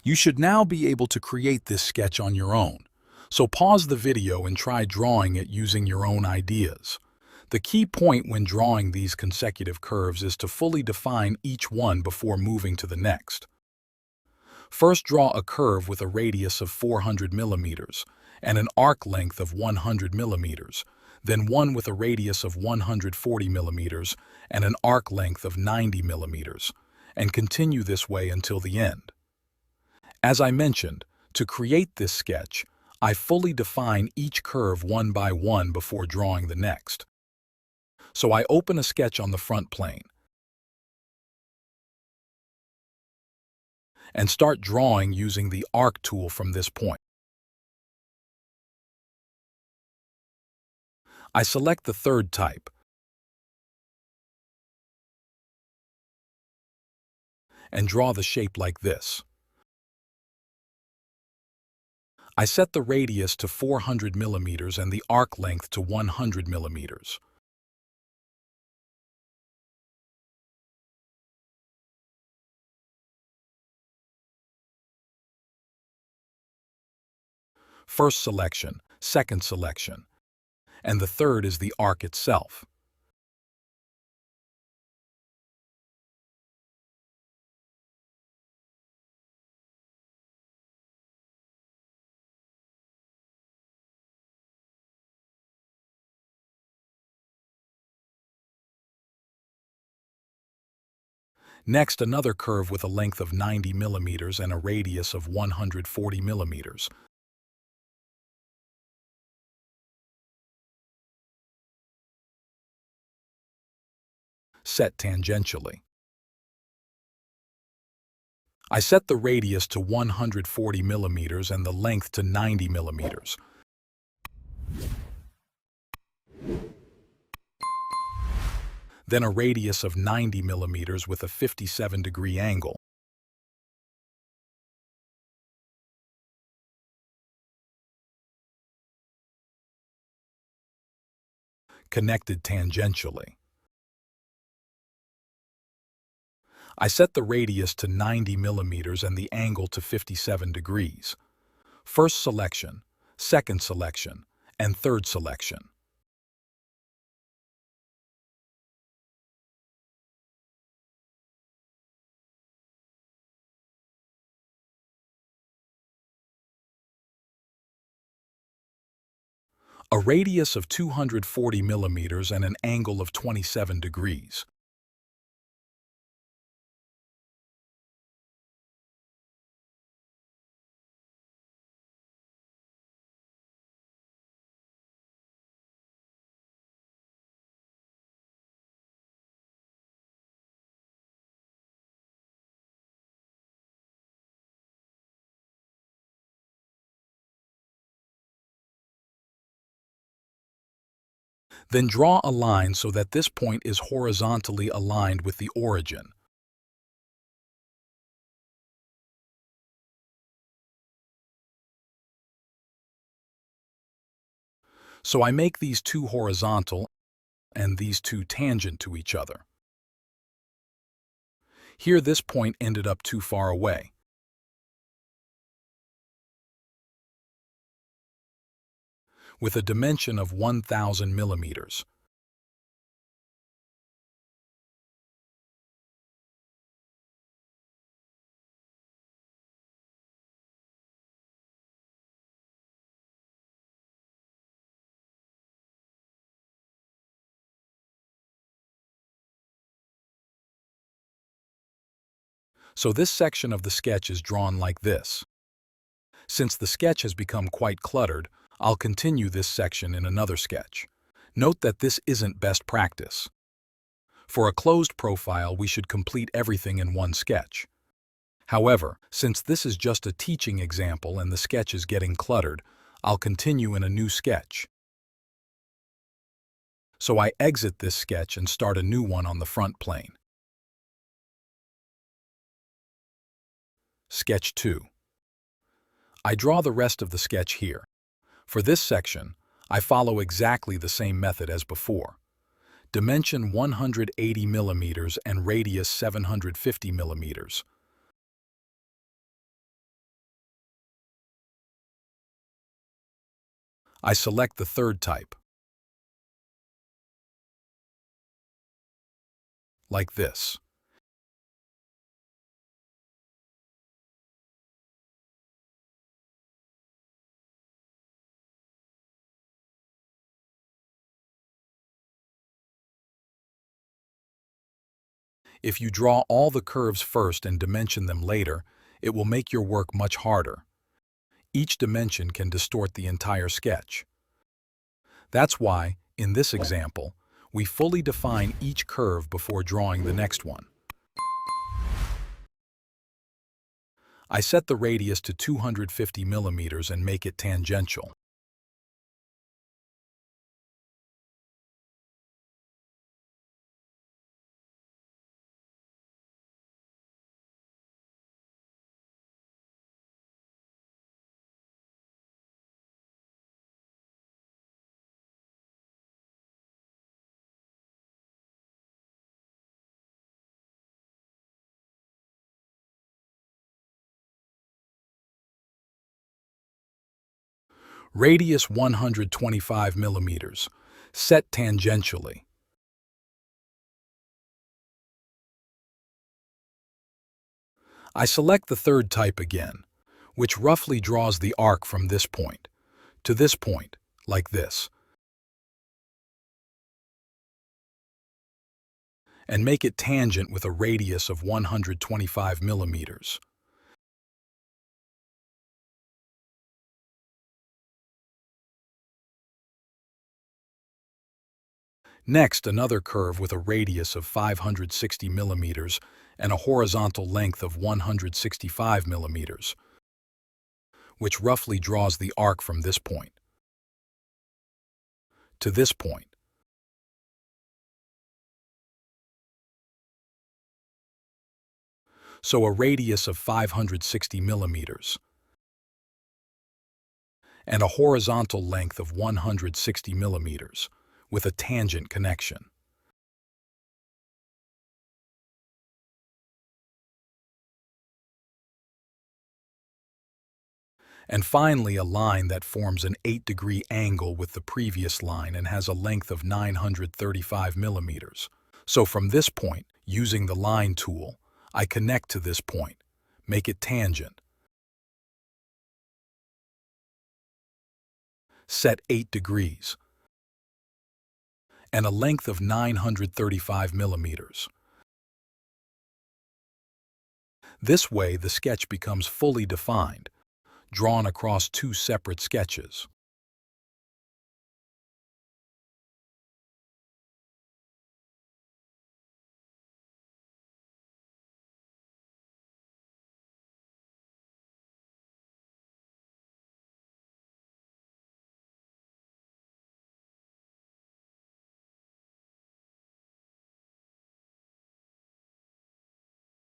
You should now be able to create this sketch on your own. So pause the video and try drawing it using your own ideas. The key point when drawing these consecutive curves is to fully define each one before moving to the next. First, draw a curve with a radius of 400 millimeters and an arc length of 100 millimeters, then one with a radius of 140 millimeters and an arc length of 90 millimeters, and continue this way until the end. As I mentioned, to create this sketch, I fully define each curve one by one before drawing the next. So I open a sketch on the front plane and start drawing using the arc tool from this point. I select the third type and draw the shape like this. I set the radius to 400 millimeters and the arc length to 100 millimeters. First selection, second selection, and the third is the arc itself. Next, another curve with a length of 90 millimeters and a radius of 140 millimeters. Set tangentially. I set the radius to 140 millimeters and the length to 90 millimeters. Then a radius of 90 millimeters with a 57-degree angle. Connected tangentially. I set the radius to 90 millimeters and the angle to 57 degrees. First selection, second selection, and third selection. A radius of 240 millimeters and an angle of 27 degrees. Then draw a line so that this point is horizontally aligned with the origin. So I make these two horizontal and these two tangent to each other. Here this point ended up too far away. With a dimension of 1,000 millimeters. So this section of the sketch is drawn like this. Since the sketch has become quite cluttered, I'll continue this section in another sketch. Note that this isn't best practice. For a closed profile, we should complete everything in one sketch. However, since this is just a teaching example and the sketch is getting cluttered, I'll continue in a new sketch. So I exit this sketch and start a new one on the front plane. Sketch 2. I draw the rest of the sketch here. For this section, I follow exactly the same method as before. Dimension 180 millimeters and radius 750 millimeters. I select the third type, like this. If you draw all the curves first and dimension them later, it will make your work much harder. Each dimension can distort the entire sketch. That's why, in this example, we fully define each curve before drawing the next one. I set the radius to 250 millimeters and make it tangential. Radius 125 millimeters. Set tangentially. I select the third type again, which roughly draws the arc from this point to this point, like this, and make it tangent with a radius of 125 millimeters. Next, another curve with a radius of 560 millimeters and a horizontal length of 165 millimeters, which roughly draws the arc from this point to this point. So a radius of 560 millimeters and a horizontal length of 160 millimeters with a tangent connection. And finally, a line that forms an 8-degree angle with the previous line and has a length of 935 millimeters. So from this point, using the line tool, I connect to this point, make it tangent, set 8 degrees, and a length of 935 millimeters. This way, the sketch becomes fully defined, drawn across two separate sketches.